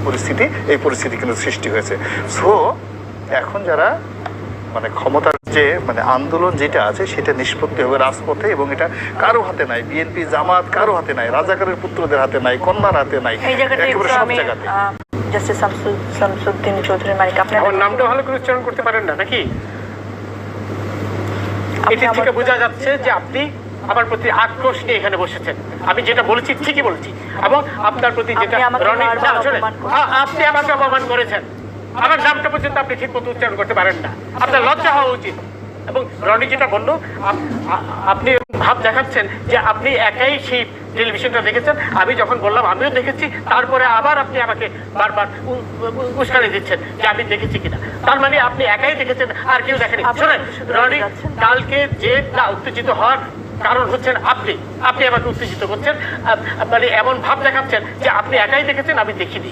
পরিস্থিতি, এই পরিস্থিতি কিন্তু সৃষ্টি হয়েছে। সো এখন যারা মানে ক্ষমতার যে মানে আন্দোলন যেটা আছে সেটা নিষ্পত্তি হবে রাজপথে, এবং এটা কারো হাতে নাই, বিএনপি জামাত কারো হাতে নাই, রাজাকারের পুত্রদের হাতে নাই, কন্যার হাতে নাই, একেবারে সব জায়গাতে। জাস্টিস শামসুদ্দিন চৌধুরী মানিক, আপনার নামটা ভালো করে উচ্চারণ করতে পারেন না নাকি? এটি থেকে বোঝা যাচ্ছে যে আপনি আমার প্রতি আক্রোশ নিয়ে এখানে বসেছেন। আমি যেটা বলেছি ঠিকই বলেছি, এবং আপনার প্রতি যেটা আপনি আমাকে অপমান করেছেন, আমার নামটা পর্যন্ত আপনি ঠিক মতো উচ্চারণ করতে পারেন না, আপনার লজ্জা হওয়া উচিত। এবং রনি যেটা বললো, আপনি ভাব দেখাচ্ছেন যে আপনি একাই সেই টেলিভিশনটা দেখেছেন। আমি যখন বললাম আমিও দেখেছি, তারপরে আবার আপনি আমাকে বারবার উস্কানি দিচ্ছেন যে আমি দেখেছি কিনা। তার মানে আপনি একাই দেখেছেন, আর কেউ দেখেনি। শোনেন রনি, কালকে যে উত্তেজিত হওয়ার কারণ হচ্ছেন আপনি আমাকে উত্তেজিত করছেন, মানে এমন ভাব দেখাচ্ছেন যে আপনি একাই দেখেছেন, আমি দেখিনি।